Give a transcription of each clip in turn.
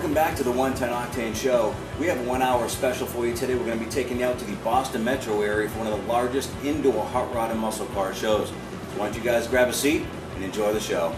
Welcome back to the 110 Octane Show. We have a 1 hour special for you today. We're going to be taking you out to the Boston metro area for one of the largest indoor hot rod and muscle car shows. So why don't you guys grab a seat and enjoy the show.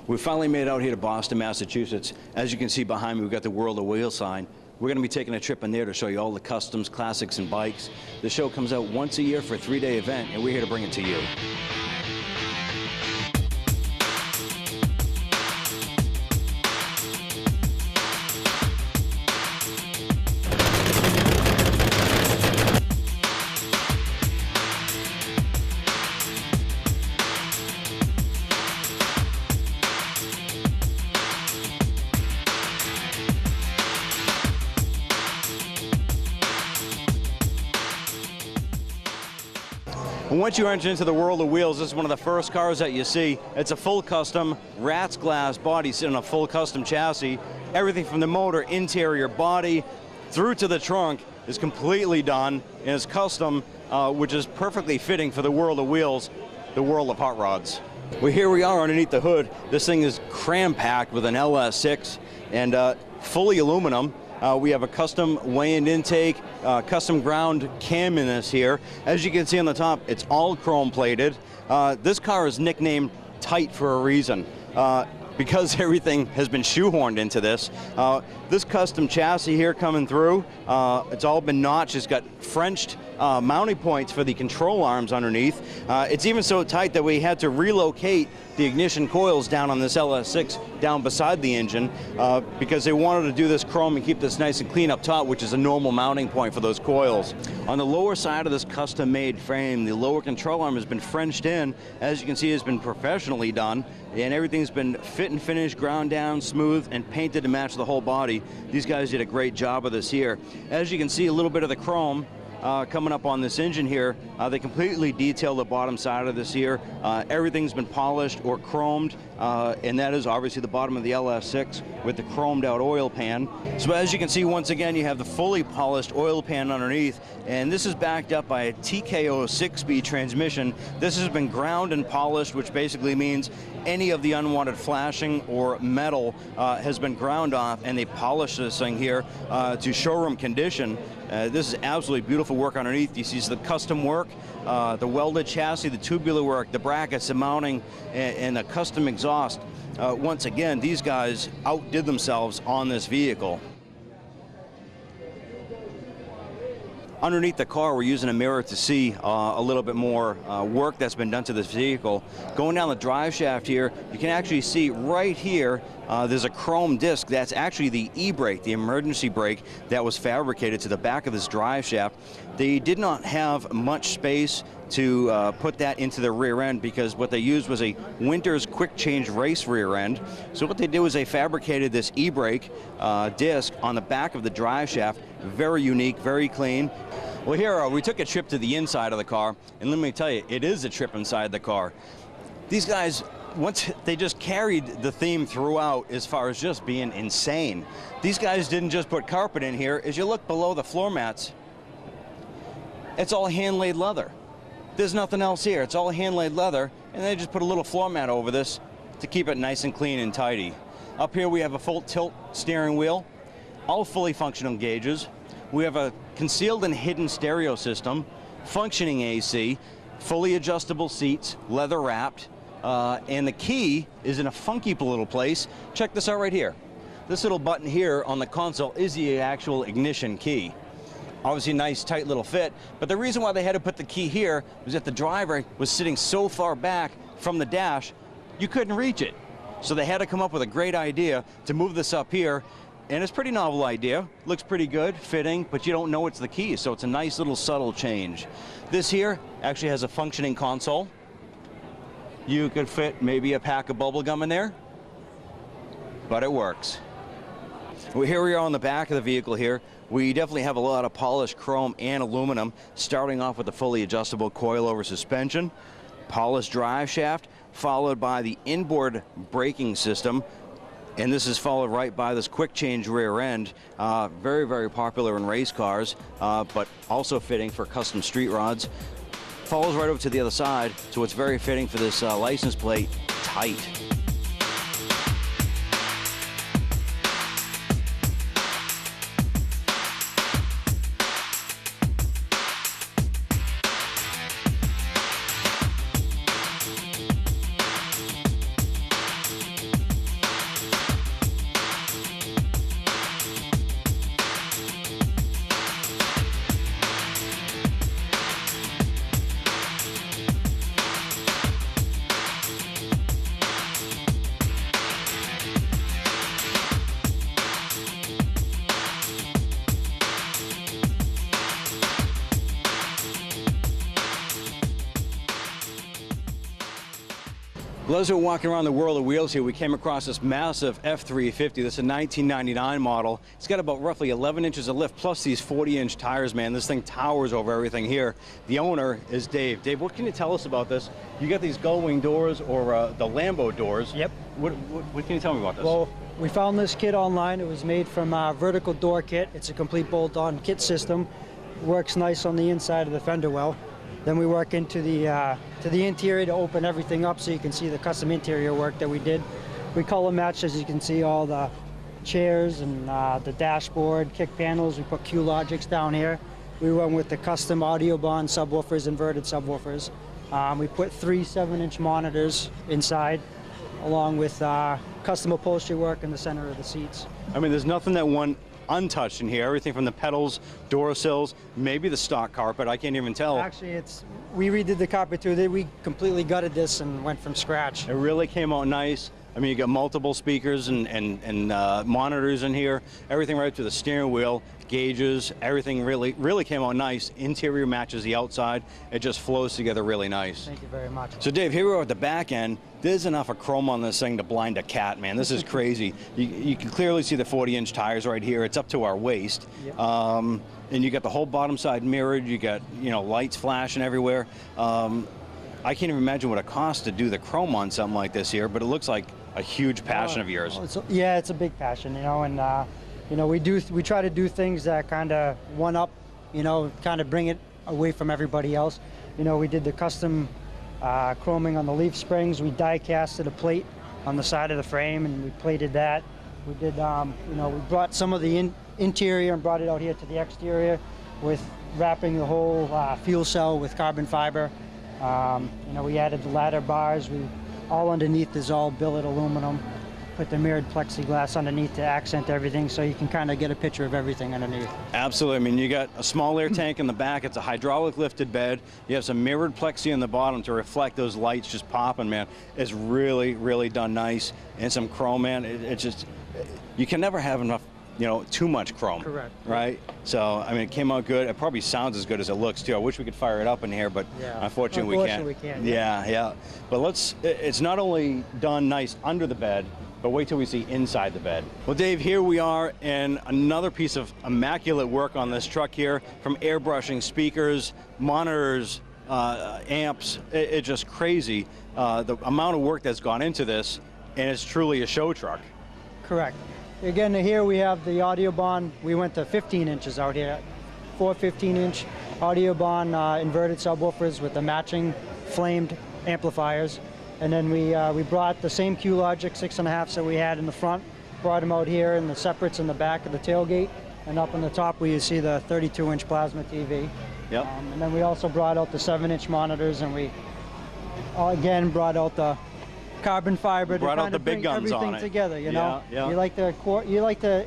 We finally made it out here to Boston, Massachusetts. As you can see behind me, we've got the World of Wheels sign. We're going to be taking a trip in there to show you all the customs, classics, and bikes. The show comes out once a year for a 3-day event, and we're here to bring it to you. And once you enter into the World of Wheels, this is one of the first cars that you see. It's a full custom rat's glass body sitting on a full custom chassis. Everything from the motor, interior, body, through to the trunk is completely done and is custom, which is perfectly fitting for the World of Wheels, the world of hot rods. Well, here we are underneath the hood. This thing is cram-packed with an LS6 and fully aluminum. We have a custom weigh-in intake, custom ground cam in this here. As you can see on the top, it's all chrome plated. This car is nicknamed tight for a reason. Because everything has been shoehorned into this. This custom chassis here coming through, it's all been notched. It's got Frenched mounting points for the control arms underneath. It's even so tight that we had to relocate the ignition coils down on this LS6 down beside the engine because they wanted to do this chrome and keep this nice and clean up top, which is a normal mounting point for those coils. On the lower side of this custom-made frame, the lower control arm has been Frenched in. As you can see, it's been professionally done, and everything's been fit and finished, ground down, smooth, and painted to match the whole body. These guys did a great job of this here. As you can see, a little bit of the chrome coming up on this engine here. They completely detail the bottom side of this here. Everything's been polished or chromed, and that is obviously the bottom of the LS6 with the chromed out oil pan. So as you can see, once again, you have the fully polished oil pan underneath, and this is backed up by a TKO 6-speed transmission. This has been ground and polished, which basically means any of the unwanted flashing or metal has been ground off, and they polished this thing here to showroom condition. This is absolutely beautiful work underneath. You see the custom work, the welded chassis, the tubular work, the brackets, the mounting, and the custom exhaust. Once again, these guys outdid themselves on this vehicle. Underneath the car, we're using a mirror to see a little bit more work that's been done to this vehicle. Going down the drive shaft here, you can actually see right here, there's a chrome disc that's actually the e-brake, the emergency brake that was fabricated to the back of this drive shaft. They did not have much space to put that into the rear end because what they used was a Winters quick change race rear end. So what they did was they fabricated this e-brake disc on the back of the drive shaft. Very unique, very clean. Well, here we took a trip to the inside of the car, and let me tell you, it is a trip inside the car. These guys, once they just carried the theme throughout as far as just being insane. These guys didn't just put carpet in here. As you look below the floor mats, it's all hand-laid leather. There's nothing else here. It's all hand-laid leather, and they just put a little floor mat over this to keep it nice and clean and tidy. Up here we have a full tilt steering wheel, all fully functional gauges. We have a concealed and hidden stereo system, functioning AC, fully adjustable seats, leather wrapped, and the key is in a funky little place. Check this out right here. This little button here on the console is the actual ignition key. Obviously nice tight little fit, but the reason why they had to put the key here was that the driver was sitting so far back from the dash, you couldn't reach it. So they had to come up with a great idea to move this up here, and it's a pretty novel idea. Looks pretty good, fitting, but you don't know it's the key, so it's a nice little subtle change. This here actually has a functioning console. You could fit maybe a pack of bubble gum in there, but it works. Well, here we are on the back of the vehicle here. We definitely have a lot of polished chrome and aluminum, starting off with the fully adjustable coilover suspension, polished drive shaft, followed by the inboard braking system, and this is followed right by this quick change rear end. Very, very popular in race cars, but also fitting for custom street rods. Follows right over to the other side, so it's very fitting for this license plate, tight. Well, as we're walking around the world of wheels here, we came across this massive F350. This is a 1999 model. It's got about roughly 11 inches of lift, plus these 40-inch tires, man. This thing towers over everything here. The owner is Dave. Dave, what can you tell us about this? You got these gull-wing doors, or the Lambo doors. Yep. What can you tell me about this? Well, we found this kit online. It was made from a vertical door kit. It's a complete bolt-on kit system. Works nice on the inside of the fender well. Then we work into the interior to open everything up so you can see the custom interior work that we did. We color matched, as you can see, all the chairs and the dashboard, kick panels. We put Q-Logics down here. We went with the custom audio bond subwoofers, inverted subwoofers. We put 3 7-inch monitors inside, along with custom upholstery work in the center of the seats. I mean, there's nothing that went untouched in here. Everything from the pedals, door sills, maybe the stock carpet. I can't even tell. Actually, we redid the carpet too. We completely gutted this and went from scratch. It really came out nice. I mean, you got multiple speakers and monitors in here. Everything right to the steering wheel, gauges, everything really came out nice. Interior matches the outside. It just flows together really nice. Thank you very much. So Dave, here we are at the back end. There's enough of chrome on this thing to blind a cat, man. This is crazy. You can clearly see the 40-inch tires right here. It's up to our waist. Yep. And you got the whole bottom side mirrored. You got, lights flashing everywhere. I can't even imagine what it costs to do the chrome on something like this here, but it looks like a huge passion of yours. Yeah, it's a big passion, and we try to do things that kind of one up, kind of bring it away from everybody else. We did the custom chroming on the leaf springs. We die casted a plate on the side of the frame, and we plated that. We did, we brought some of the interior and brought it out here to the exterior with wrapping the whole fuel cell with carbon fiber. We added the ladder bars. All underneath is all billet aluminum. put the mirrored plexiglass underneath to accent everything, so you can kind of get a picture of everything underneath. Absolutely. I mean, you got a small air tank in the back. It's a hydraulic lifted bed. You have some mirrored plexi in the bottom to reflect those lights just popping, man. It's really, really done nice. And some chrome, man. It's just, you can never have enough, you know, too much chrome. Correct. Right? So, I mean, it came out good. It probably sounds as good as it looks, too. I wish we could fire it up in here, but unfortunately we can't. We can't. Yeah. But it's not only done nice under the bed, but wait till we see inside the bed. Well, Dave, here we are in another piece of immaculate work on this truck here, from airbrushing, speakers, monitors, amps. It's just crazy, the amount of work that's gone into this, and it's truly a show truck. Correct. Again, here we have the audio bond. We went to 15 inches out here. 4 15-inch audio bond inverted subwoofers with the matching flamed amplifiers. And then we brought the same Q-Logic 6.5s that we had in the front, brought them out here in the separates in the back of the tailgate, and up on the top where you see the 32-inch plasma TV. Yep. And then we also brought out the 7-inch monitors, and we again brought out the carbon fiber to kind of bring everything together. You know, you like to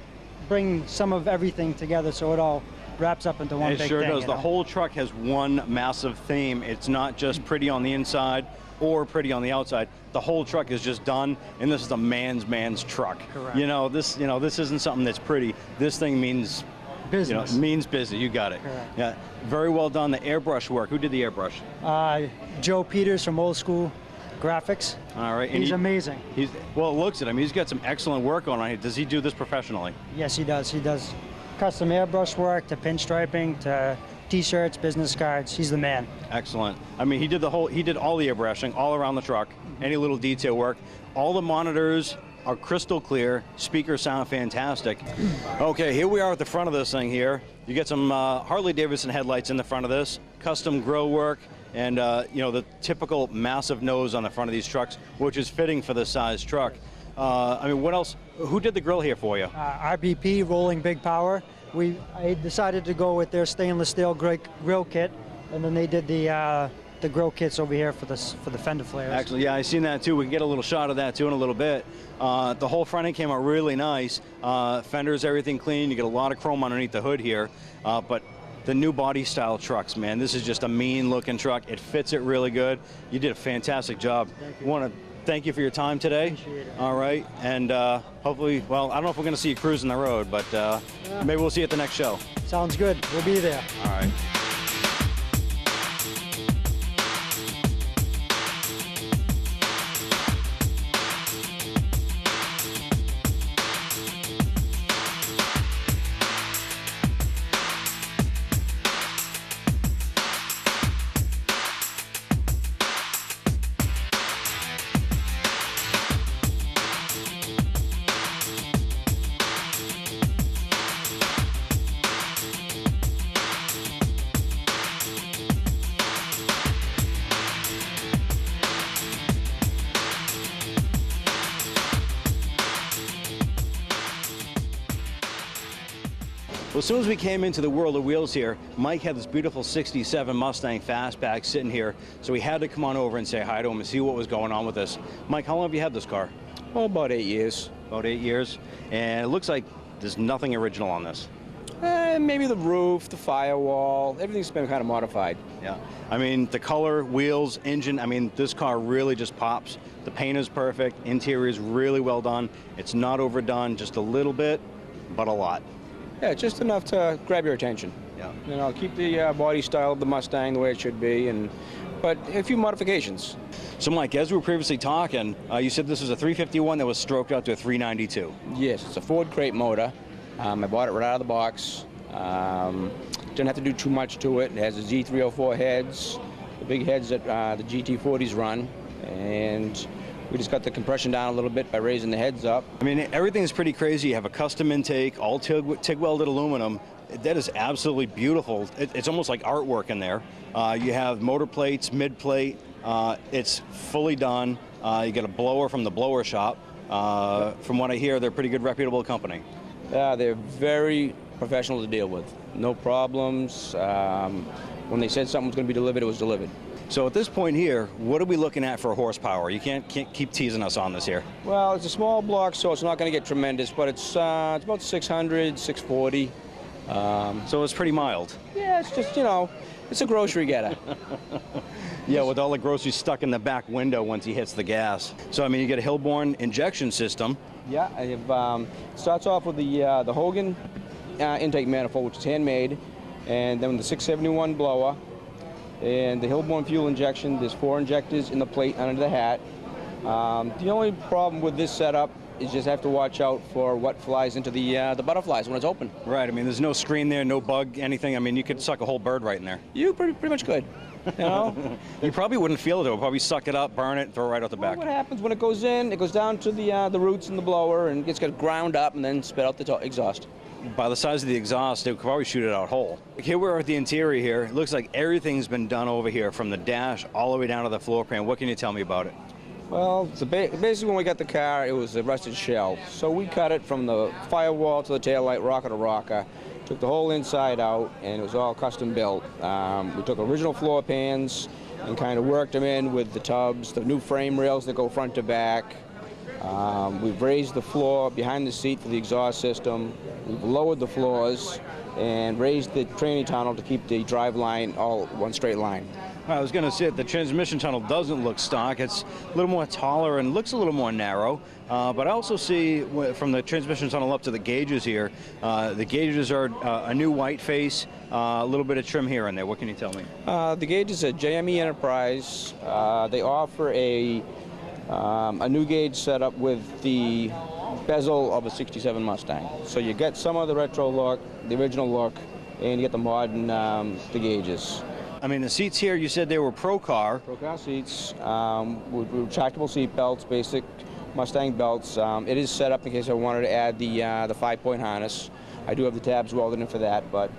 bring some of everything together, so it all wraps up into one big thing. It sure does. You The know? whole truck has one massive theme. It's not just pretty on the inside or pretty on the outside. The whole truck is just done, and this is a man's truck. Correct. This isn't something that's pretty. This thing means business. Means busy. You got it. Correct. Yeah, very well done. The airbrush work. Who did the airbrush? Joe Peters from Old School Graphics. All right. He's amazing. Well, it looks at him. He's got some excellent work on it. Does he do this professionally? Yes, he does. He does custom airbrush work to pinstriping to T-shirts, business cards. He's the man. Excellent. I mean, he did all the airbrushing all around the truck, any little detail work. All the monitors are crystal clear. Speakers sound fantastic. Okay, here we are at the front of this thing here. You get some Harley-Davidson headlights in the front of this, custom grill work, and the typical massive nose on the front of these trucks, which is fitting for this size truck. I mean, what else? Who did the grill here for you? RBP, Rolling Big Power. I decided to go with their stainless steel grill kit, and then they did the grill kits over here for the fender flares. Actually, yeah, I seen that too. We can get a little shot of that too in a little bit. The whole front end came out really nice. Fenders, everything clean. You get a lot of chrome underneath the hood here, but the new body style trucks, man, this is just a mean looking truck. It fits it really good. You did a fantastic job. Thank you. Want to thank you for your time today. Appreciate it. All right, and hopefully, well, I don't know if we're going to see you cruising the road, but maybe we'll see you at the next show. Sounds good. We'll be there. All right. Well, as soon as we came into the world of wheels here, Mike had this beautiful 67 Mustang Fastback sitting here, so we had to come on over and say hi to him and see what was going on with this. Mike, how long have you had this car? Oh, about 8 years. About 8 years. And it looks like there's nothing original on this. Maybe the roof, the firewall, everything's been kind of modified. Yeah. I mean, the color, wheels, engine, I mean, this car really just pops. The paint is perfect. Interior is really well done. It's not overdone, just a little bit, but a lot. Yeah, just enough to grab your attention. Yeah. You know, keep the body style of the Mustang the way it should be, but a few modifications. So, Mike, as we were previously talking, you said this was a 351 that was stroked out to a 392. Yes, it's a Ford crate motor. I bought it right out of the box. Didn't have to do too much to it. It has the Z304 heads, the big heads that the GT40s run, and we just got the compression down a little bit by raising the heads up. I mean, everything is pretty crazy. You have a custom intake, all TIG welded aluminum. That is absolutely beautiful. It's almost like artwork in there. You have motor plates, mid plate. It's fully done. You get a blower from the blower shop. From what I hear, they're a pretty good, reputable company. They're very professional to deal with. No problems. When they said something was going to be delivered, it was delivered. So at this point here, what are we looking at for horsepower? You can't keep teasing us on this here. Well, it's a small block, so it's not going to get tremendous, but it's about 600, 640. So it's pretty mild. Yeah, it's just, you know, it's a grocery getter. Yeah, with all the groceries stuck in the back window once he hits the gas. So, I mean, you get a Hillborn injection system. Yeah, I have, starts off with the Hogan intake manifold, which is handmade, and then the 671 blower, and the Hillborn fuel injection. There's 4 injectors in the plate under the hat. The only problem with this setup is just have to watch out for what flies into the butterflies when it's open. Right, I mean, there's no screen there, no bug, anything. I mean, you could suck a whole bird right in there. You pretty much could. You know? You probably wouldn't feel it, though. Probably suck it up, burn it, throw it right out the back. What happens when it goes in, it goes down to the roots in the blower and gets ground up and then spit out the exhaust. By the size of the exhaust, they could probably shoot it out whole. Here we are at the interior here. It looks like everything's been done over here, from the dash all the way down to the floor pan. What can you tell me about it? Well, so basically when we got the car, it was a rusted shell. So we cut it from the firewall to the taillight, rocker to rocker. Took the whole inside out, and it was all custom built. We took original floor pans and kind of worked them in with the tubs, the new frame rails that go front to back. We've raised the floor behind the seat for the exhaust system. We've lowered the floors and raised the tranny tunnel to keep the drive line all one straight line. I was going to say the transmission tunnel doesn't look stock. It's a little more taller and looks a little more narrow. But I also see from the transmission tunnel up to the gauges here, the gauges are a new white face, a little bit of trim here and there. What can you tell me? The gauges are JME Enterprise. They offer a new gauge setup with the bezel of a '67 Mustang. So you get some of the retro look, the original look, and you get the modern the gauges. I mean, the seats here, you said they were Pro-Car. Pro-Car seats with retractable seat belts, basic Mustang belts. It is set up in case I wanted to add the 5-point harness. I do have the tabs welded in for that, but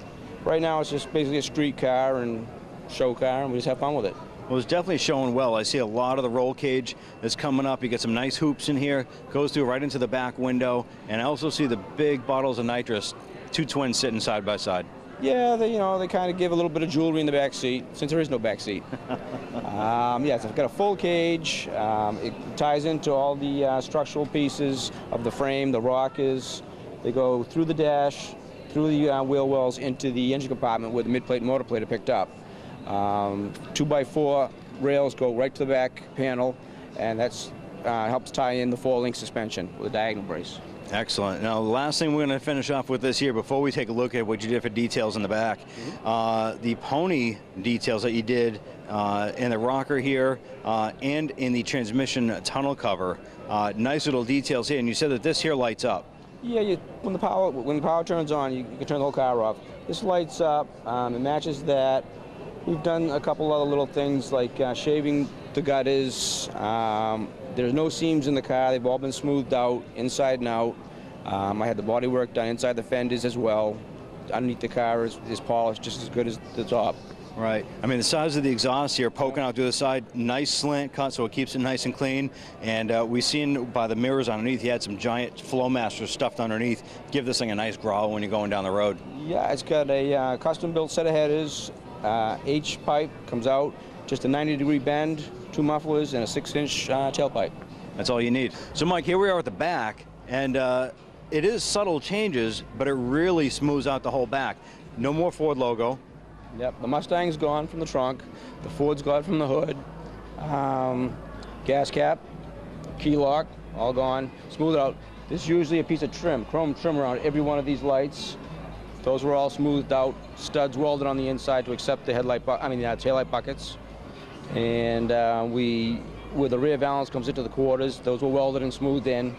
right now it's just basically a street car and show car, and we just have fun with it. Well, it's definitely showing well. I see a lot of the roll cage that's coming up. You get some nice hoops in here, goes through right into the back window, and I also see the big bottles of nitrous, 2 twins sitting side by side. Yeah, they kind of give a little bit of jewelry in the back seat, since there is no back seat. Yeah, so I've got a full cage. It ties into all the structural pieces of the frame, the rockers. They go through the dash, through the wheel wells, into the engine compartment where the mid-plate and motor plate are picked up. 2x4 rails go right to the back panel, and that's helps tie in the 4-link suspension with a diagonal brace. Excellent. Now, the last thing we're going to finish off with this here before we take a look at what you did for details in the back. The pony details that you did in the rocker here and in the transmission tunnel cover. Nice little details here, and you said that this here lights up. Yeah, when the power turns on, you can turn the whole car off. This lights up. It matches that. We've done a couple other little things like shaving the gutters. There's no seams in the car. They've all been smoothed out inside and out. I had the body work done inside the fenders as well. Underneath the car is polished just as good as the top. Right. I mean, the size of the exhaust here poking out to the side, nice slant cut so it keeps it nice and clean. And we've seen by the mirrors underneath, you had some giant Flowmasters stuffed underneath. Give this thing a nice growl when you're going down the road. Yeah, it's got a custom-built set of headers. H pipe comes out, just a 90-degree bend, 2 mufflers, and a 6-inch tailpipe. That's all you need. So, Mike, here we are at the back, and it is subtle changes, but it really smooths out the whole back. No more Ford logo. Yep, the Mustang's gone from the trunk, the Ford's gone from the hood, gas cap, key lock, all gone, smoothed out. This is usually a piece of trim, chrome trim around every one of these lights. Those were all smoothed out, studs welded on the inside to accept the taillight buckets. And where the rear valance comes into the quarters, those were welded and smoothed in.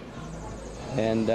And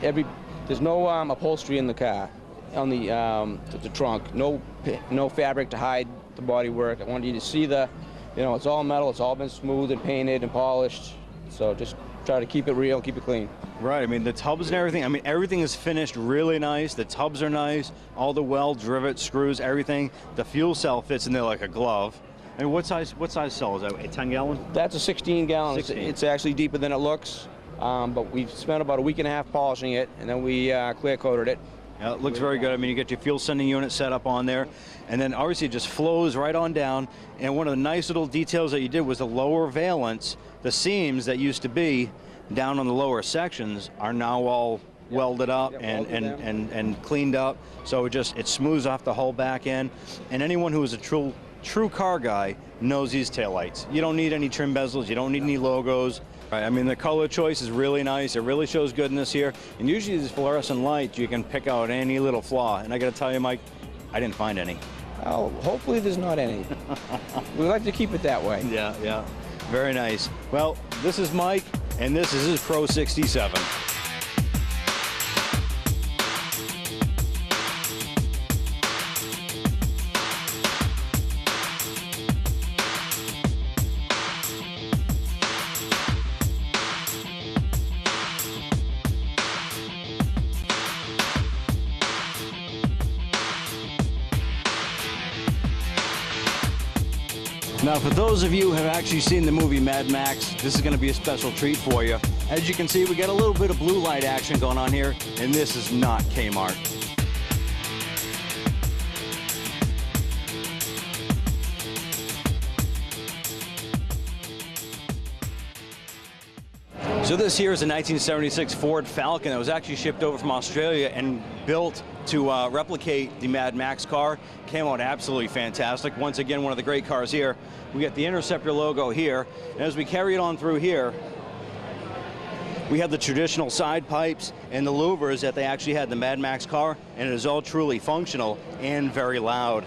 there's no upholstery in the car, on the trunk. No fabric to hide the bodywork. I wanted you to see it's all metal. It's all been smoothed and painted and polished. So just try to keep it real, keep it clean. Right, I mean, the tubs and everything, I mean, everything is finished really nice. The tubs are nice, all the welds, rivets, screws, everything. The fuel cell fits in there like a glove. And what size cell is that, a 10-gallon? That's a 16-gallon. It's actually deeper than it looks, but we've spent about a week and a half polishing it, and then we clear coated it. Yeah, it looks very good. I mean, you get your fuel sending unit set up on there, and then obviously it just flows right on down. And one of the nice little details that you did was the lower valance, the seams that used to be down on the lower sections are now all welded up and cleaned up. So it smooths off the whole back end. And anyone who is a true car guy knows these taillights. You don't need any trim bezels, you don't need any logos. I mean, the color choice is really nice. It really shows goodness here. And usually these fluorescent lights, you can pick out any little flaw. And I got to tell you, Mike, I didn't find any. Well, hopefully there's not any. We like to keep it that way. Yeah, yeah. Very nice. Well, this is Mike, and this is his Pro 67. Now, for those of you who have actually seen the movie Mad Max, this is going to be a special treat for you. As you can see, we got a little bit of blue light action going on here, and this is not Kmart. So this here is a 1976 Ford Falcon that was actually shipped over from Australia and built to replicate the Mad Max car. Came out absolutely fantastic. Once again, one of the great cars here. We got the Interceptor logo here, and as we carry it on through here, we have the traditional side pipes and the louvers that they actually had in the Mad Max car, and it is all truly functional and very loud.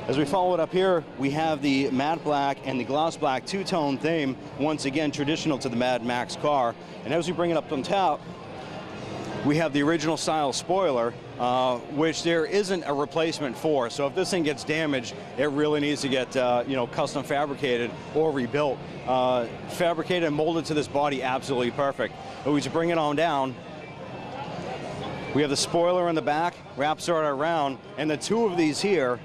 As we follow it up here, we have the matte black and the gloss black two-tone theme, once again traditional to the Mad Max car. And as we bring it up on top, we have the original style spoiler, which there isn't a replacement for. So if this thing gets damaged, it really needs to get custom fabricated or rebuilt. Fabricated and molded to this body, absolutely perfect. But we just bring it on down. We have the spoiler in the back, wraps right around, and the two of these here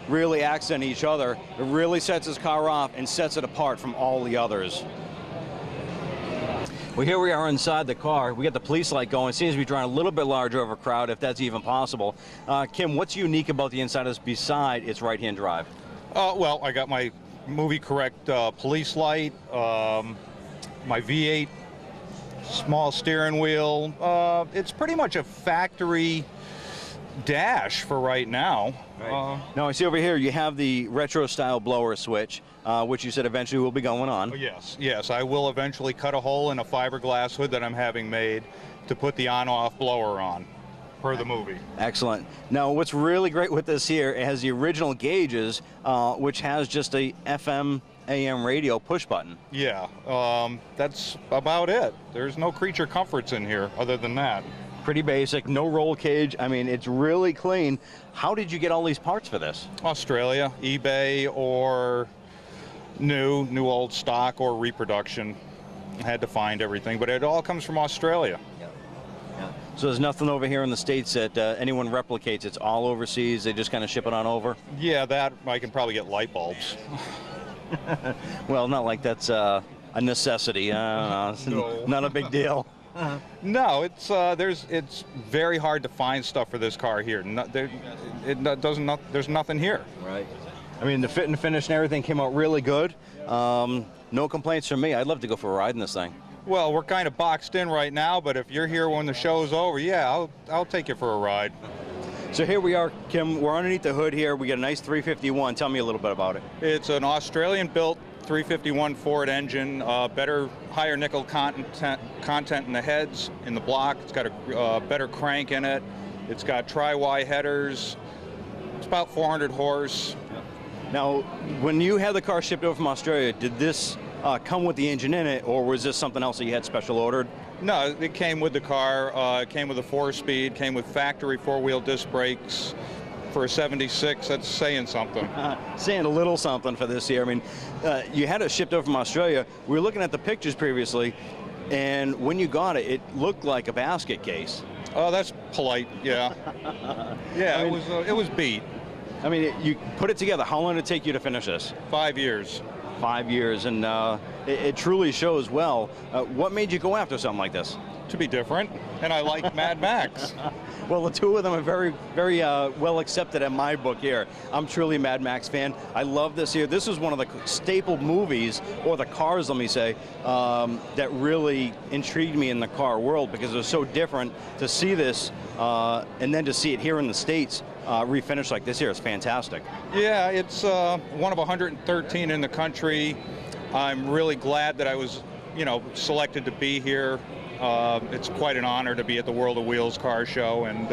really accent each other. It really sets this car off and sets it apart from all the others. Well, here we are inside the car. We got the police light going. It seems to be drawing a little bit larger of a crowd, if that's even possible. Kim, what's unique about the inside of this beside its right-hand drive? Well, I got my movie correct police light, my V8 small steering wheel. It's pretty much a factory dash for right now. Right. Now I see over here you have the retro style blower switch, which you said eventually will be going on. Yes, I will eventually cut a hole in a fiberglass hood that I'm having made to put the on-off blower on, per the movie. Excellent. Now what's really great with this here, it has the original gauges, which has just a FM AM radio push button. Yeah, that's about it. There's no creature comforts in here other than that. Pretty basic, no roll cage. I mean, it's really clean. How did you get all these parts for this? Australia, eBay, or new old stock, or reproduction. I had to find everything, but it all comes from Australia. Yeah. So there's nothing over here in the States that anyone replicates. It's all overseas. They just kind of ship it on over? Yeah, that I can probably get light bulbs. Well, not like that's a necessity. It's No. Not a big deal. No, it's very hard to find stuff for this car here. There's nothing here. Right. I mean, the fit and finish and everything came out really good. No complaints from me. I'd love to go for a ride in this thing. Well, we're kind of boxed in right now, but if you're here when the show's over, yeah, I'll take you for a ride. So here we are, Kim. We're underneath the hood here. We got a nice 351. Tell me a little bit about it. It's an Australian-built 351 Ford engine, better, higher nickel content in the heads, in the block. It's got a better crank in it. It's got tri-Y headers. It's about 400 horse. Now, when you had the car shipped over from Australia, did this come with the engine in it, or was this something else that you had special ordered? No, it came with the car. It came with a 4-speed, came with factory 4-wheel disc brakes. For a 76, that's saying something. Saying a little something for this here. I mean, you had it shipped over from Australia. We were looking at the pictures previously, and when you got it, it looked like a basket case. Oh, that's polite, yeah. Yeah, I mean, it was beat. I mean, you put it together. How long did it take you to finish this? 5 years. 5 years, and it truly shows well. What made you go after something like this? to be different, and I like Mad Max. Well, the two of them are very, very well accepted in my book here. I'm truly a Mad Max fan. I love this here. This is one of the staple movies, or the cars, let me say, that really intrigued me in the car world, because it was so different to see this and then to see it here in the States refinished like this here is fantastic. Yeah, it's one of 113 in the country. I'm really glad that I was, selected to be here. It's quite an honor to be at the World of Wheels car show, and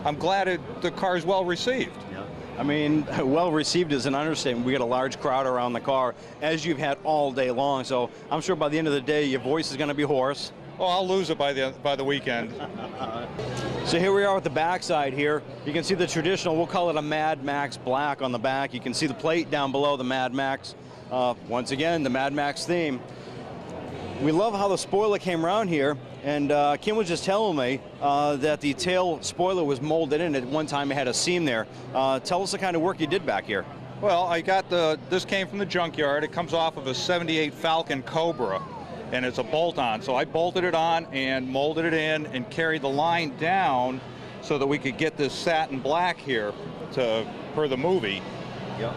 I'm glad the car is well received. Yeah. I mean, well received is an understatement. We got a large crowd around the car, as you've had all day long, so I'm sure by the end of the day your voice is going to be hoarse. Well, I'll lose it by the weekend. So here we are at the backside here. You can see the traditional, we'll call it a Mad Max black on the back. You can see the plate down below, the Mad Max. Once again, the Mad Max theme. We love how the spoiler came around here, and Kim was just telling me that the tail spoiler was molded in. At one time it had a seam there. Tell us the kind of work you did back here. Well, this came from the junkyard. It comes off of a 78 Falcon Cobra, and it's a bolt-on. So I bolted it on and molded it in and carried the line down so that we could get this satin black here for the movie. Yep.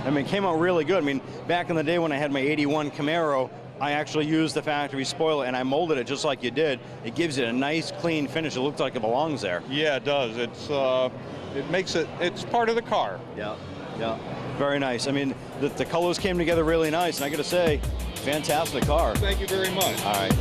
I mean, it came out really good. I mean, back in the day when I had my 81 Camaro, I actually used the factory spoiler and I molded it just like you did. It gives it a nice clean finish. It looks like it belongs there. Yeah, it does. It's part of the car. Yeah, yeah, very nice. I mean, the colors came together really nice, and I got to say, fantastic car. Thank you very much. All right.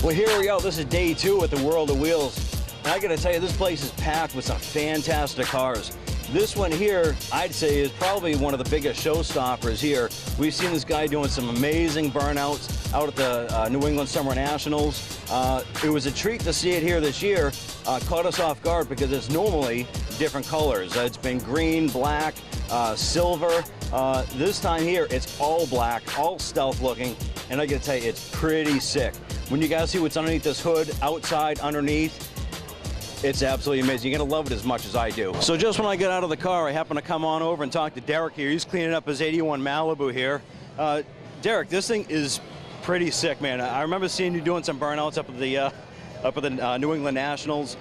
Well, here we go. This is day 2 at the World of Wheels. And I got to tell you, this place is packed with some fantastic cars. This one here, I'd say, is probably one of the biggest showstoppers here. We've seen this guy doing some amazing burnouts out at the New England Summer Nationals. It was a treat to see it here this year. Caught us off guard because it's normally different colors. It's been green, black, silver. This time here, it's all black, all stealth looking. And I got to tell you, it's pretty sick. When you guys see what's underneath this hood, outside, underneath, it's absolutely amazing. You're going to love it as much as I do. So just when I get out of the car, I happen to come on over and talk to Derek here. He's cleaning up his 81 Malibu here. Derek, this thing is pretty sick, man. I remember seeing you doing some burnouts up at the New England Nationals.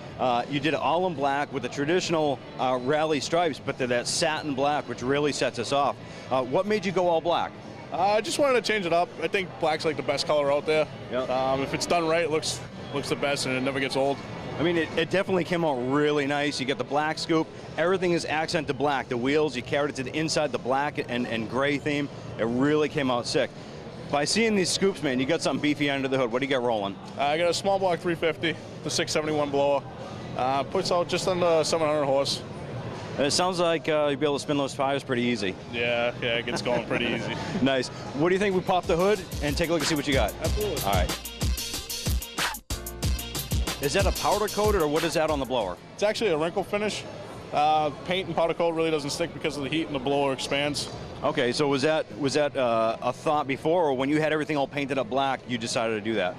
You did it all in black with the traditional rally stripes, but they're that satin black, which really sets us off. What made you go all black? I just wanted to change it up. I think black's like the best color out there. Yep. If it's done right, it looks the best, and it never gets old. I mean, it definitely came out really nice. You get the black scoop. Everything is accented black. The wheels, you carried it to the inside, the black and gray theme. It really came out sick. By seeing these scoops, man, you got something beefy under the hood. What do you got rolling? I got a small block 350, the 671 blower. Puts out just under 700 horse. And it sounds like you'll be able to spin those tires pretty easy. Yeah, it gets going pretty easy. Nice. What do you think we pop the hood and take a look and see what you got? Absolutely. All right. Is that a powder coated or what is that on the blower? It's actually a wrinkle finish. Paint and powder coat really doesn't stick because of the heat and the blower expands. Okay, so was that a thought before, or when you had everything all painted up black, you decided to do that?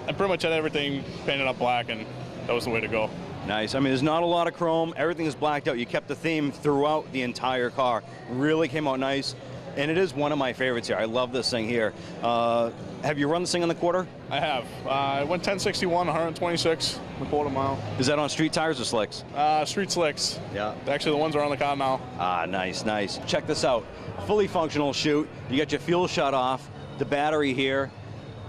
I pretty much had everything painted up black, and that was the way to go. Nice. I mean, there's not a lot of chrome. Everything is blacked out. You kept the theme throughout the entire car. Really came out nice. And it is one of my favorites here. I love this thing here. Have you run this thing on the quarter? I have. I went 1061, 126, the quarter mile. Is that on street tires or slicks? Street slicks. Yeah. Actually, the ones are on the car now. Ah, nice, nice. Check this out. Fully functional chute. You got your fuel shut off, the battery here.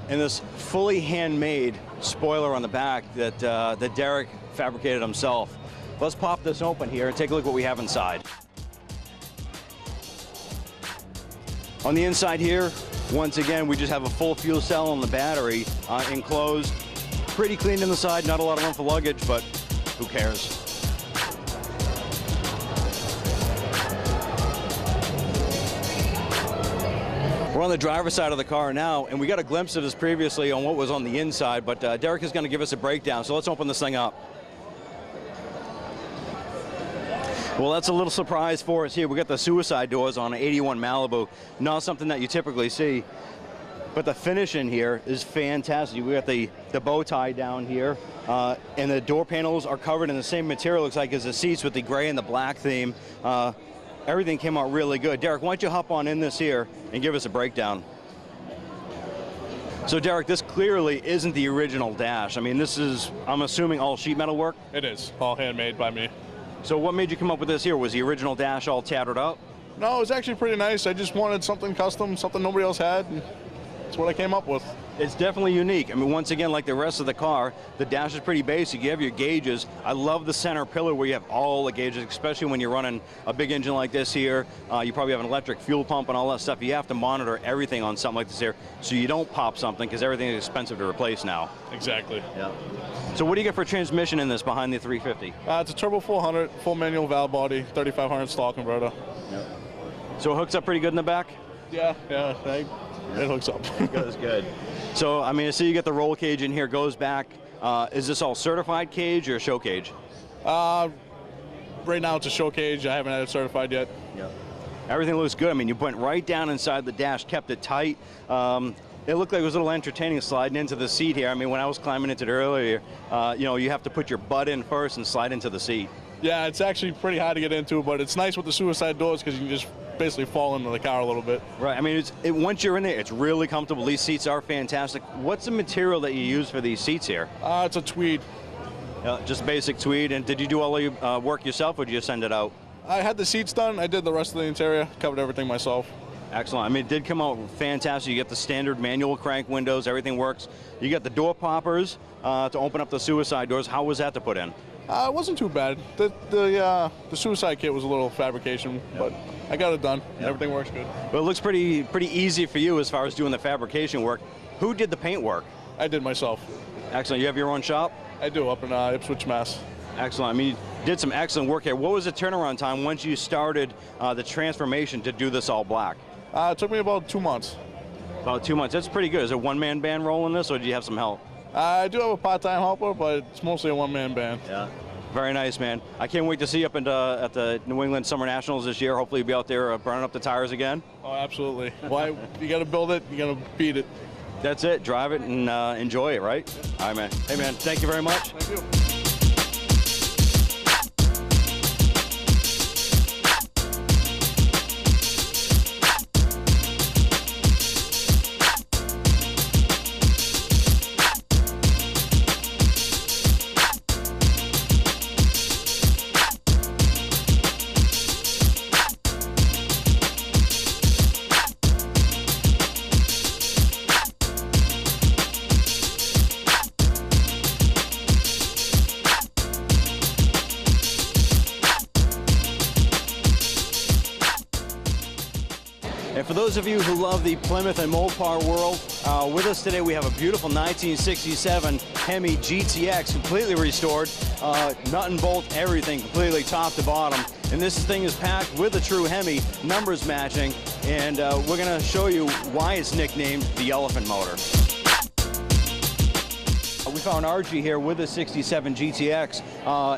and this fully handmade spoiler on the back that that Derek fabricated himself. Let's pop this open here and take a look at what we have inside. On the inside here, once again, we just have a full fuel cell on the battery enclosed. Pretty clean in the side, not a lot of room for luggage, but who cares? We're on the driver's side of the car now, and we got a glimpse of this previously on what was on the inside, but Derek is going to give us a breakdown, so let's open this thing up. Well, that's a little surprise for us here. We got the suicide doors on an 81 Malibu. Not something that you typically see, but the finish in here is fantastic. We got the bow tie down here, and the door panels are covered in the same material, looks like, as the seats with the gray and the black theme. Everything came out really good. Derek, why don't you hop on in this here and give us a breakdown? So Derek, this clearly isn't the original dash. I mean, this is, I'm assuming, all sheet metal work? It is, all handmade by me. So what made you come up with this here? Was the original dash all tattered up? No, it was actually pretty nice. I just wanted something custom, something nobody else had, and that's what I came up with. It's definitely unique. I mean, once again, like the rest of the car, the dash is pretty basic. You have your gauges. I love the center pillar where you have all the gauges, especially when you're running a big engine like this here. You probably have an electric fuel pump and all that stuff. You have to monitor everything on something like this here so you don't pop something, because everything is expensive to replace now. Exactly. Yeah. So what do you get for transmission in this behind the 350? It's a turbo 400, full manual valve body, 3500 stall converter. Yep. So it hooks up pretty good in the back? Yeah, it hooks up. It goes good. So, I mean, I see you get the roll cage in here, goes back. Is this all certified cage or show cage? Right now it's a show cage. I haven't had it certified yet. Yep. Everything looks good. I mean, you went right down inside the dash, kept it tight. It looked like it was a little entertaining sliding into the seat here. I mean, when I was climbing into it earlier, you know, you have to put your butt in first and slide into the seat. Yeah, it's actually pretty hard to get into, but it's nice with the suicide doors because you can just basically fall into the car a little bit. Right. I mean, once you're in there, it's really comfortable. These seats are fantastic. What's the material that you use for these seats here? It's a tweed. Just basic tweed. And did you do all the work yourself, or did you send it out? I had the seats done. I did the rest of the interior, covered everything myself. Excellent. I mean, it did come out fantastic. You get the standard manual crank windows. Everything works. You got the door poppers to open up the suicide doors. How was that to put in? It wasn't too bad. The suicide kit was a little fabrication, but I got it done. Yep. Everything works good. But it looks pretty easy for you as far as doing the fabrication work. Who did the paint work? I did myself. Excellent. You have your own shop? I do, up in Ipswich, Mass. Excellent. I mean, you did some excellent work here. What was the turnaround time once you started the transformation to do this all black? It took me about 2 months. About 2 months. That's pretty good. Is it a one-man band rolling this, or do you have some help? I do have a part-time helper, but it's mostly a one-man band. Yeah. Very nice, man. I can't wait to see you up at the New England Summer Nationals this year. Hopefully you'll be out there burning up the tires again. Oh, absolutely. Why? You got to build it. You got to beat it. That's it. Drive it and enjoy it, right? All right, man. Hey, man, thank you very much. Thank you. And for those of you who love the Plymouth and Mopar world, with us today we have a beautiful 1967 Hemi GTX, completely restored, nut and bolt, everything completely top to bottom. And this thing is packed with a true Hemi, numbers matching, and we're going to show you why it's nicknamed the Elephant Motor. We found Archie here with a 67 GTX,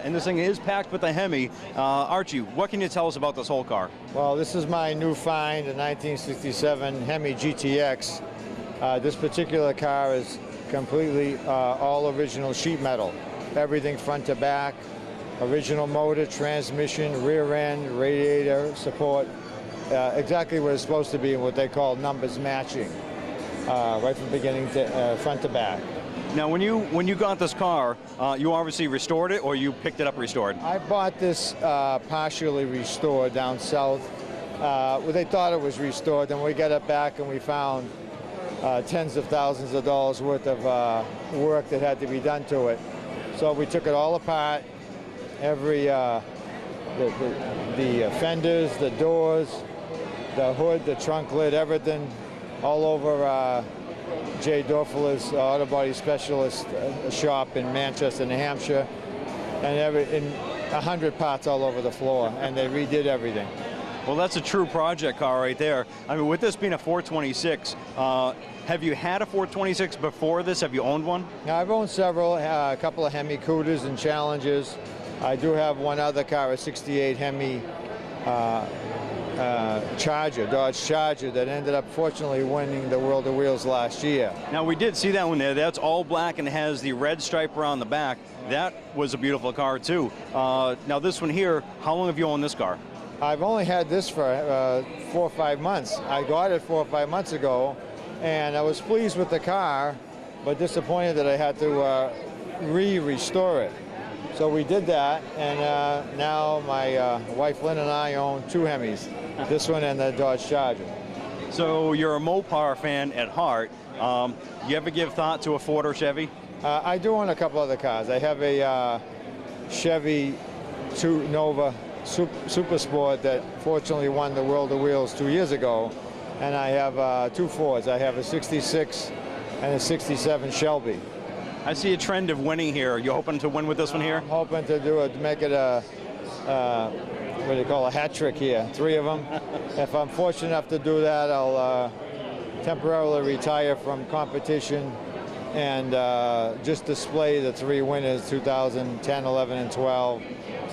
and this thing is packed with a Hemi. Archie, what can you tell us about this whole car? Well, this is my new find, a 1967 Hemi GTX. This particular car is completely all original sheet metal. Everything front to back, original motor, transmission, rear end, radiator support, exactly what it's supposed to be and what they call numbers matching, right from beginning to front to back. Now, when you got this car, you obviously restored it, or you picked it up restored? I bought this partially restored down south. Well, they thought it was restored, then we got it back and we found tens of thousands of dollars worth of work that had to be done to it. So we took it all apart, every the fenders, the doors, the hood, the trunk lid, everything, all over Jay Dorfler's auto body specialist shop in Manchester, New Hampshire, and in 100 parts all over the floor, and they redid everything. Well, that's a true project car right there. I mean, with this being a 426, have you had a 426 before this? Have you owned one? Now, I've owned several, a couple of Hemi Cooters and Challengers. I do have one other car, a 68 Hemi Charger, Dodge Charger, that ended up fortunately winning the World of Wheels last year. Now, we did see that one there. That's all black and has the red stripe around the back. That was a beautiful car, too. Now, this one here, how long have you owned this car? I've only had this for 4 or 5 months. I got it 4 or 5 months ago, and I was pleased with the car, but disappointed that I had to restore it. So we did that, and now my wife Lynn and I own 2 Hemis, this one and the Dodge Charger. So you're a Mopar fan at heart. You ever give thought to a Ford or Chevy? I do own a couple other cars. I have a Chevy Nova Super Sport that fortunately won the World of Wheels 2 years ago, and I have 2 Fords. I have a 66 and a 67 Shelby. I see a trend of winning here. You hoping to win with this one here? I'm hoping to do it, make it a what do you call a hat trick here, 3 of them. If I'm fortunate enough to do that, I'll temporarily retire from competition and just display the 3 winners, 2010, 11, and 12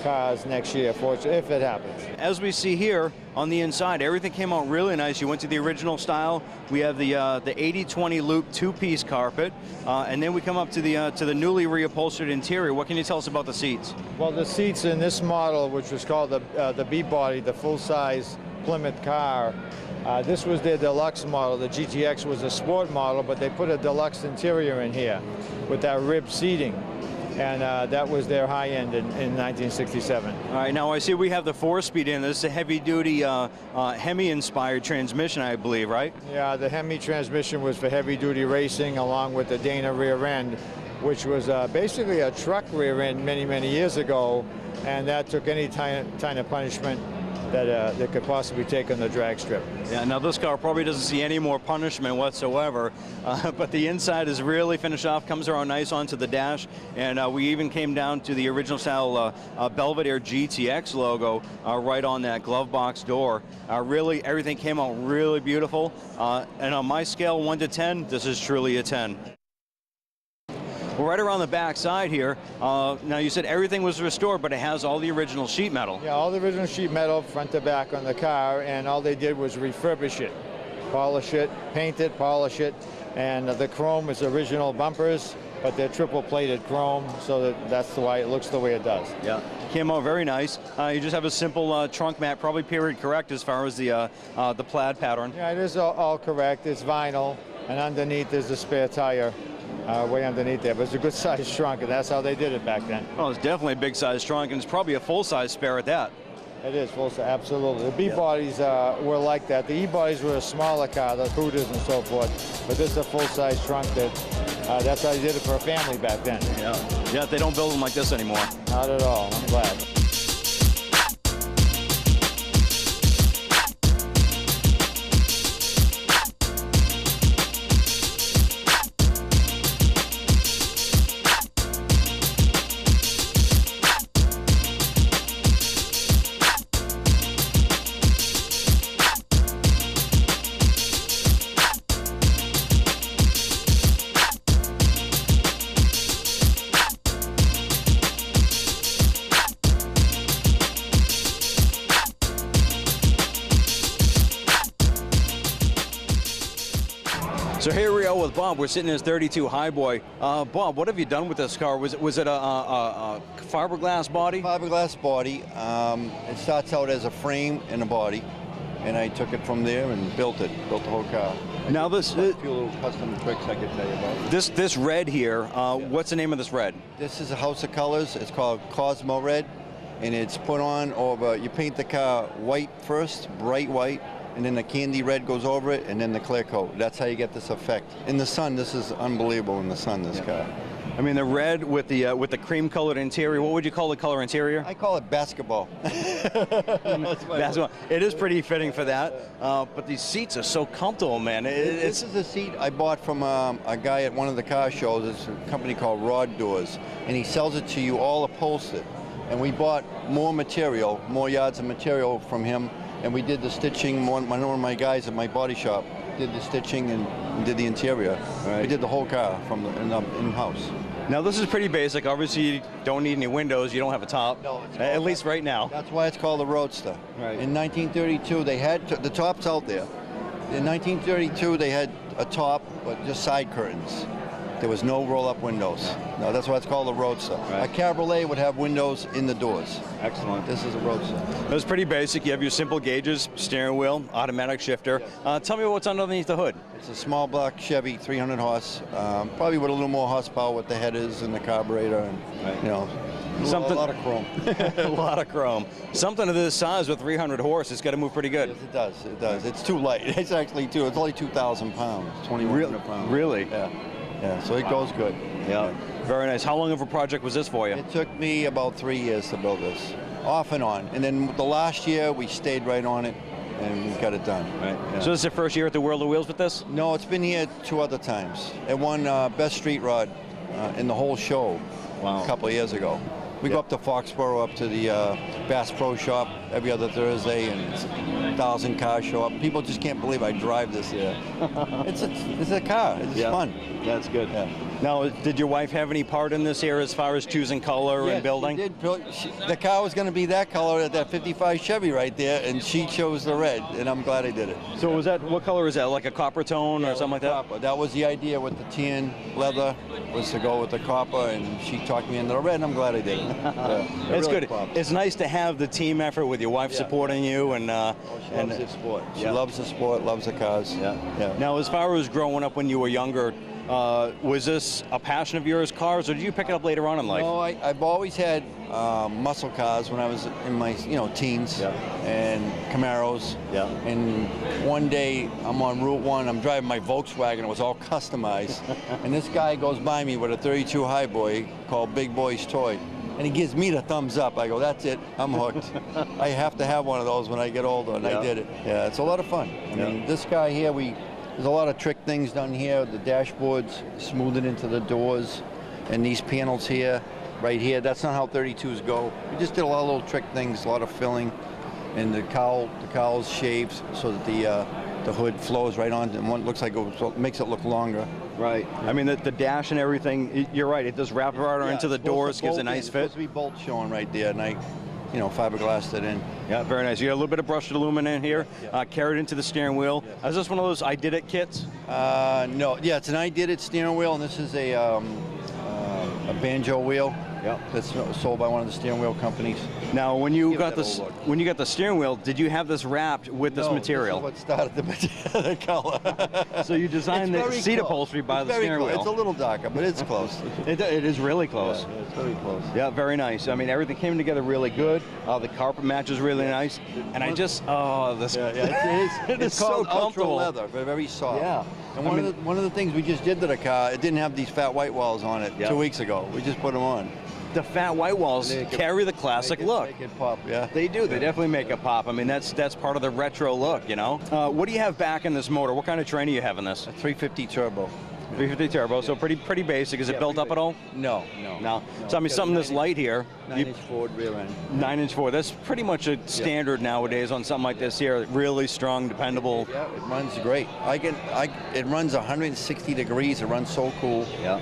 cars next year, if it happens. As we see here on the inside, everything came out really nice. You went to the original style. We have the 80/20 loop 2-piece carpet, and then we come up to the newly reupholstered interior. What can you tell us about the seats? Well, the seats in this model, which was called the B-body, the full-size Plymouth car, this was their deluxe model. The GTX was a sport model, but they put a deluxe interior in here with that rib seating. And that was their high end in 1967. All right, now I see we have the 4-speed in. This is a heavy-duty Hemi-inspired transmission, I believe, right? Yeah, the Hemi transmission was for heavy-duty racing, along with the Dana rear end, which was basically a truck rear end many, many years ago, and that took any kind of punishment that could possibly take on the drag strip. Yeah, now this car probably doesn't see any more punishment whatsoever, but the inside is really finished off, comes around nice onto the dash, and we even came down to the original style Belvedere GTX logo right on that glove box door. Really, everything came out really beautiful, and on my scale 1 to 10, this is truly a 10. We're right around the back side here. Now you said everything was restored, but it has all the original sheet metal. Yeah, all the original sheet metal front to back on the car, and all they did was refurbish it, polish it, paint it, polish it, and the chrome is original bumpers, but they're triple plated chrome, so that's why it looks the way it does. Yeah, came out very nice. You just have a simple trunk mat, probably period correct as far as the plaid pattern. Yeah, it is all correct. It's vinyl, and underneath is the spare tire. Way underneath there, but it's a good sized trunk, and that's how they did it back then. Well, it's definitely a big size trunk, and it's probably a full size spare at that. It is full size, absolutely. The B-bodies were like that. The E-bodies were a smaller car, the Hooters and so forth, but this is a full size trunk that's how they did it for a family back then. Yeah, they don't build them like this anymore. Not at all, I'm glad. So here we are with Bob. We're sitting in his 32 Highboy. Bob, what have you done with this car? Was it a fiberglass body? Fiberglass body. It starts out as a frame and a body, and I took it from there and built the whole car. Now a few little custom tricks I could tell you about. This red here, what's the name of this red? This is a house of colors. It's called Cosmo Red, and it's put on over. You paint the car white first, bright white, and then the candy red goes over it, and then the clear coat. That's how you get this effect. In the sun, this is unbelievable in the sun, this car. I mean, the red with the cream-colored interior. What would you call the color interior? I call it basketball. Basketball. It is pretty fitting for that. But these seats are so comfortable, man. This is a seat I bought from a guy at one of the car shows. It's a company called Rod Doors, and he sells it to you all upholstered. And we bought more material, more yards of material from him, and we did the stitching. One of my guys at my body shop did the stitching and did the interior. Right. We did the whole car from in-house. Now this is pretty basic. Obviously, you don't need any windows. You don't have a top. No, it's at least right now. That's why it's called the Roadster. Right. In 1932, they had the top's out there. In 1932, they had a top, but just side curtains. There was no roll-up windows. No, that's why it's called a Roadster. Right. A Cabriolet would have windows in the doors. Excellent. This is a Roadster. It was pretty basic. You have your simple gauges, steering wheel, automatic shifter. Tell me what's underneath the hood. It's a small block Chevy, 300 horse, probably with a little more horsepower with the headers and the carburetor, and you know, a lot of chrome. A lot of chrome. Something of this size with 300 horse, it's got to move pretty good. Yes, it does. It does. It's too light. It's actually too. It's only 2,000 pounds, 2,100 pounds. Really? Yeah. Yeah. So it goes good. Yeah. Very nice. How long of a project was this for you? It took me about 3 years to build this, off and on. And then the last year we stayed right on it, and we got it done. Right. Yeah. So this is the first year at the World of Wheels with this? No, it's been here 2 other times. It won Best Street Rod in the whole show a couple of years ago. We go up to Foxborough, up to the Bass Pro Shop every other Thursday, and it's 1,000 cars show up. People just can't believe I drive this here. It's a car. It's fun. That's good. Yeah. Now, did your wife have any part in this here as far as choosing color and building? She did. The car was going to be that color at that 55 Chevy right there, and she chose the red, and I'm glad I did it. So was that, what color is that, like a copper tone or something like that? Copper. That was the idea with the tan leather, was to go with the copper, and she talked me into the red, and I'm glad I did it. It's really good. popped. It's nice to have the team effort with your wife supporting you, and She loves the sport. She loves the sport, loves the cars. Yeah. Now, as far as growing up when you were younger, was this a passion of yours, cars, or did you pick it up later on in life? No, I've always had muscle cars when I was in my teens, and Camaros. Yeah. And one day I'm on Route 1, I'm driving my Volkswagen, it was all customized, and this guy goes by me with a 32 Highboy called Big Boy's Toy. And he gives me the thumbs up. I go, that's it, I'm hooked. I have to have one of those when I get older, and I did it. Yeah, it's a lot of fun. I mean, this guy here, there's a lot of trick things done here. The dashboards, smoothing into the doors, and these panels here, right here, that's not how 32s go. We just did a lot of little trick things, a lot of filling, and the cowl's shaved so that the hood flows right on, and one looks like it makes it look longer. Right. I mean, the dash and everything, you're right, it does wrap right into the doors, gives a nice fit. It's supposed to be bolts showing right there, and I fiberglassed it in. Yeah, very nice. You got a little bit of brushed aluminum in here, carried into the steering wheel. Is this one of those I Did It kits? No, yeah, it's an I Did It steering wheel, and this is a banjo wheel. Yep. That's sold by one of the steering wheel companies. Now, when you got the steering wheel, did you have this wrapped with this material? This is what started the color. So you designed the seat upholstery by the steering wheel. It's a little darker, but it's close. It is really close. Yeah, it's very close. Yeah, very nice. I mean, everything came together really good. The carpet matches really nice, and I just this. It is so called ultra comfortable. leather, but very soft. Yeah. And one of the things we just did to the car, it didn't have these fat white walls on it 2 weeks ago. We just put them on. The fat white walls carry the classic look. Make it pop, yeah. They do. They definitely make it pop. I mean, that's part of the retro look, you know. What do you have back in this motor? What kind of train do you have in this? A 350 turbo. 350 turbo, so pretty basic. Is it built up at all? No. So I mean, something this light here. 9-inch Ford rear end. 9-inch Ford. That's pretty much a standard nowadays on something like this here. Really strong, dependable. Yeah, it runs great. It runs 160 degrees. It runs so cool. Yeah.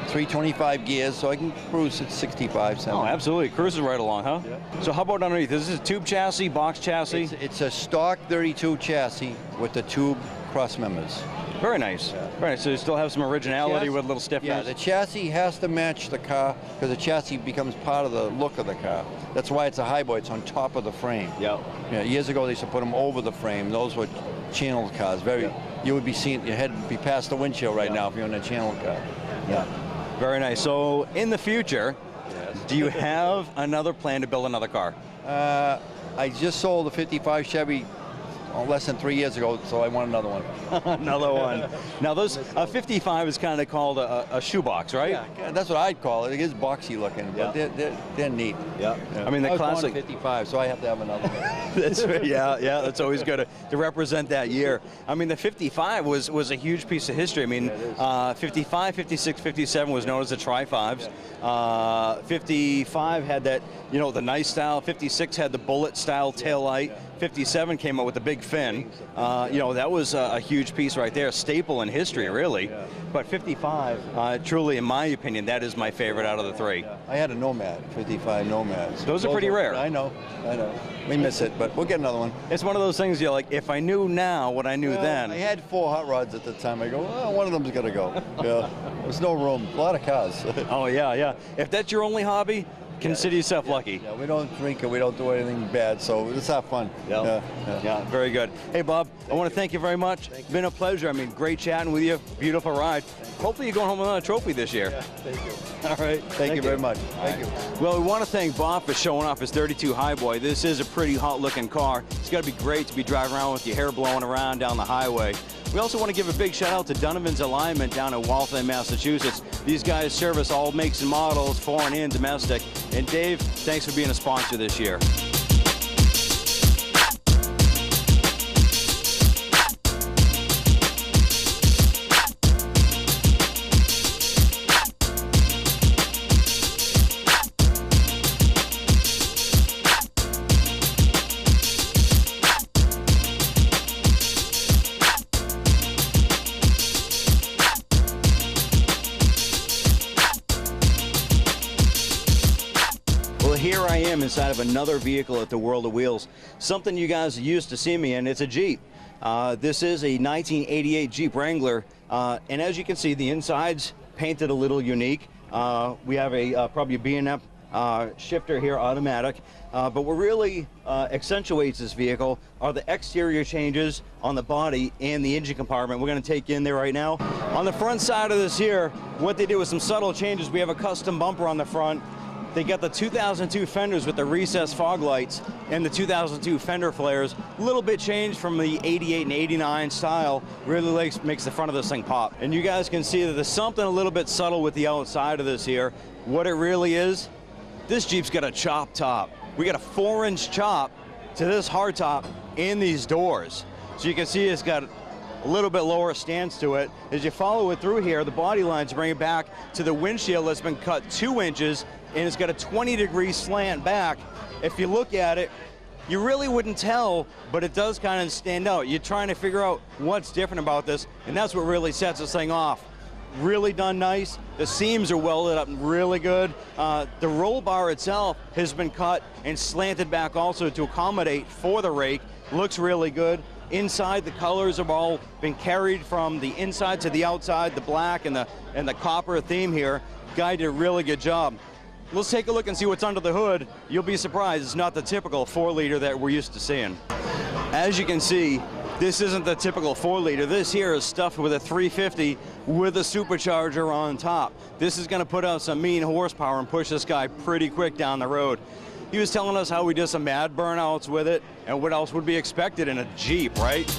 325 gears, so I can cruise at 65, 70. Oh, absolutely. Cruises right along, huh? Yeah. So how about underneath? This is a tube chassis, box chassis? It's a stock 32 chassis with the tube cross members. Very nice. Very nice. So you still have some originality with a little stiffness. Yeah, the chassis has to match the car because the chassis becomes part of the look of the car. That's why it's a highboy. It's on top of the frame. Yeah. Years ago, they used to put them over the frame. Those were channel cars. You would be seeing your head would be past the windshield right now if you're in a channel car. Yeah. Very nice. So in the future, do you have another plan to build another car? I just sold a 55 Chevy less than 3 years ago, so I want another one. Another one. Now those 55 is kind of called a shoebox, right? Yeah, that's what I'd call it. It is boxy looking, but they're neat. Yeah. I mean, the I was born classic. in 55, so I have to have another one. That's, yeah, that's always good to represent that year. I mean, the 55 was a huge piece of history. I mean, 55, 56, 57 was known as the Tri-5s. 55 had that, you know, the nice style. 56 had the bullet style tail light. 57 came out with the big fin. You know, that was a huge piece right there, staple in history, really. But 55, truly, in my opinion, that is my favorite out of the three. I had a Nomad, 55 Nomads. Those are pretty rare. I know. We miss it, but we'll get another one. It's one of those things you're like, if I knew now what I knew then. I had 4 hot rods at the time. I go, well, one of them's got to go. Yeah. There's no room. A lot of cars. Oh, yeah. If that's your only hobby, consider yourself lucky. Yeah, we don't drink and we don't do anything bad, so let's have fun. Yeah, very good. Hey, Bob, I want to thank you very much. It's been a pleasure. I mean, great chatting with you. Beautiful ride. Hopefully you're going home with another trophy this year. Yeah, thank you. All right. Thank you very much. Thank you. Well, we want to thank Bob for showing off his 32 Highboy. This is a pretty hot-looking car. It's got to be great to be driving around with your hair blowing around down the highway. We also want to give a big shout out to Donovan's Alignment down in Waltham, Massachusetts. These guys service all makes and models, foreign and domestic. And Dave, thanks for being a sponsor this year. Here I am inside of another vehicle at the World of Wheels, something you guys used to see me in. It's a Jeep. This is a 1988 Jeep Wrangler, and as you can see, the inside's painted a little unique. We have a probably a B&F shifter here, automatic, but what really accentuates this vehicle are the exterior changes on the body and the engine compartment. We're going to take you in there right now. On the front side of this here, what they did was some subtle changes. We have a custom bumper on the front. They got the 2002 fenders with the recessed fog lights and the 2002 fender flares. A little bit changed from the 88 and 89 style. Really makes the front of this thing pop. And you guys can see that there's something a little bit subtle with the outside of this here. What it really is, this Jeep's got a chop top. We got a 4-inch chop to this hardtop in these doors. So you can see it's got a little bit lower stance to it. As you follow it through here, the body lines bring it back to the windshield that's been cut 2 inches, and it's got a 20-degree slant back. If you look at it, you really wouldn't tell, but it does kind of stand out. You're trying to figure out what's different about this, and that's what really sets this thing off. Really done nice. The seams are welded up really good. The roll bar itself has been cut and slanted back also to accommodate for the rake. Looks really good. Inside, the colors have all been carried from the inside to the outside, the black and the copper theme here. Guy did a really good job. Let's take a look and see what's under the hood. You'll be surprised. It's not the typical 4-liter that we're used to seeing. As you can see, this isn't the typical 4-liter. This here is stuffed with a 350 with a supercharger on top. This is going to put out some mean horsepower and push this guy pretty quick down the road. He was telling us how we did some mad burnouts with it, and what else would be expected in a Jeep, right?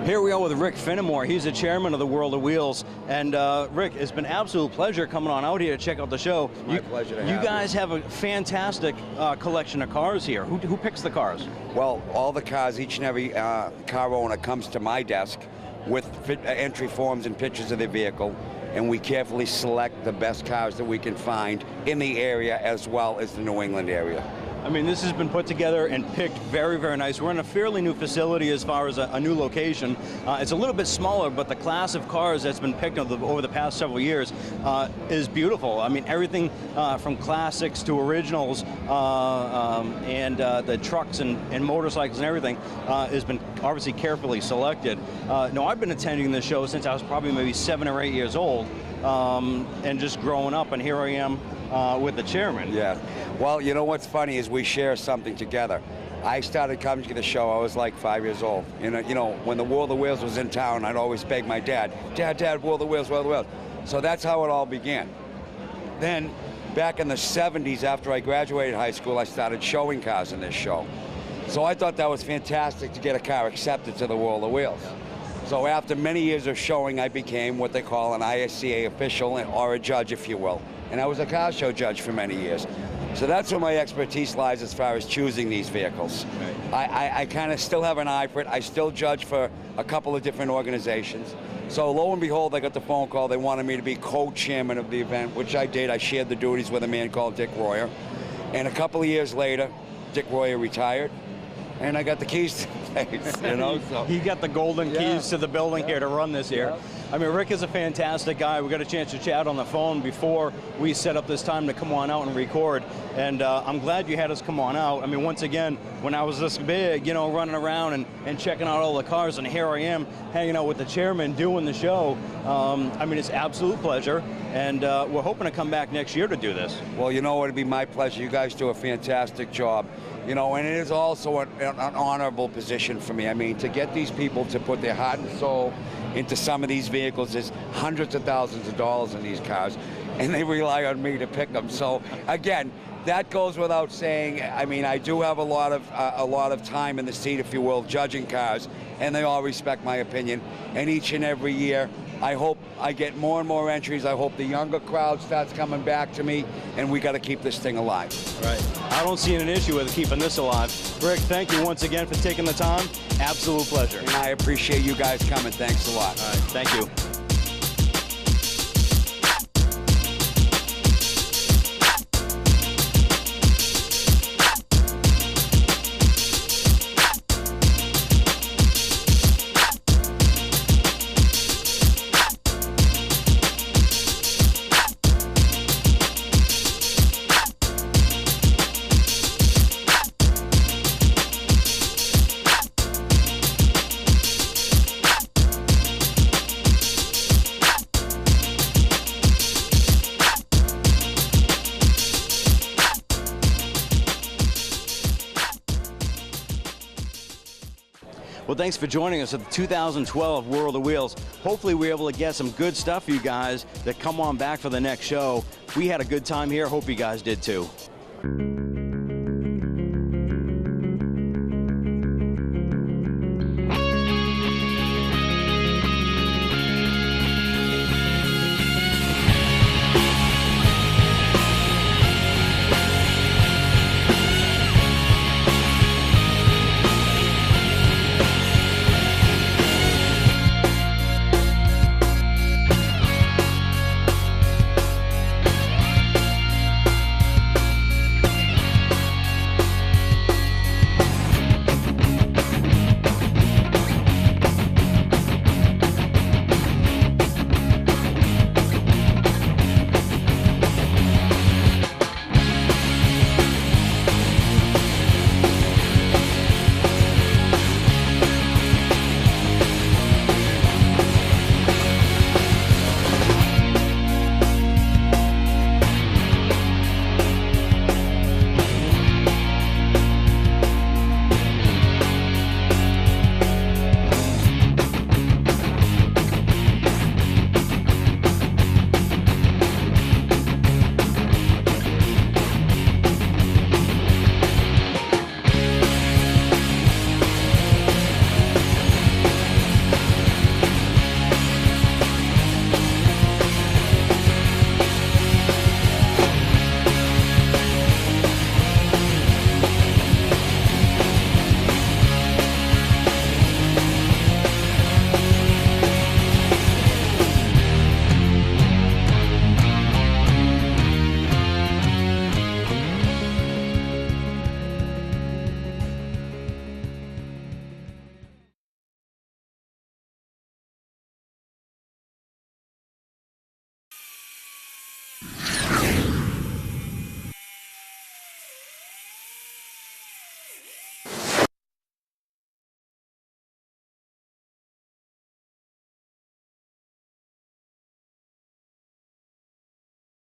Here we are with Rick Finnemore. He's the chairman of the World of Wheels. And Rick, it's been an absolute pleasure coming on out here to check out the show. My pleasure to have you guys have a fantastic collection of cars here. Who picks the cars? Well, all the cars, each and every car owner comes to my desk with entry forms and pictures of their vehicle, and we carefully select the best cars that we can find in the area as well as the New England area. I mean, this has been put together and picked very, very nice. We're in a fairly new facility as far as a new location. It's a little bit smaller, but the class of cars that's been picked over the past several years is beautiful. I mean, everything from classics to originals and the trucks and motorcycles and everything has been obviously carefully selected. Now, I've been attending this show since I was probably maybe 7 or 8 years old. and just growing up, and here I am with the chairman. Yeah. Well, you know what's funny is we share something together. I started coming to the show, I was like 5 years old. You know, when the World of Wheels was in town, I'd always beg my dad, Dad, World of Wheels, World of Wheels. So that's how it all began. Then, back in the 70s, after I graduated high school, I started showing cars in this show. So I thought that was fantastic to get a car accepted to the World of Wheels. So after many years of showing, I became what they call an ISCA official, or a judge, if you will. And I was a car show judge for many years. So that's where my expertise lies as far as choosing these vehicles. Right. I kind of still have an eye for it. I still judge for a couple of different organizations. So lo and behold, I got the phone call. They wanted me to be co-chairman of the event, which I did. I shared the duties with a man called Dick Royer. And a couple of years later, Dick Royer retired, and I got the keys to the place, you know. So. He got the golden keys to the building here to run this here. I mean, Rick is a fantastic guy. We got a chance to chat on the phone before we set up this time to come on out and record. And I'm glad you had us come on out. I mean, once again, when I was this big, you know, running around and checking out all the cars, and here I am hanging out with the chairman doing the show. I mean, it's an absolute pleasure. And we're hoping to come back next year to do this. Well, you know, it'd be my pleasure. You guys do a fantastic job. You know, and it is also an honorable position for me. I mean, to get these people to put their heart and soul into some of these vehicles, there's hundreds of thousands of dollars in these cars, and they rely on me to pick them. So, again, that goes without saying. I mean, I do have a lot of time in the seat, if you will, judging cars, and they all respect my opinion. And each and every year, I hope I get more and more entries. I hope the younger crowd starts coming back to me, and we got to keep this thing alive. Right. I don't see an issue with keeping this alive. Rick, thank you once again for taking the time. Absolute pleasure. And I appreciate you guys coming. Thanks a lot. All right. Thank you. Well, thanks for joining us at the 2012 World of Wheels. Hopefully we're able to get some good stuff for you guys that come on back for the next show. We had a good time here. Hope you guys did too.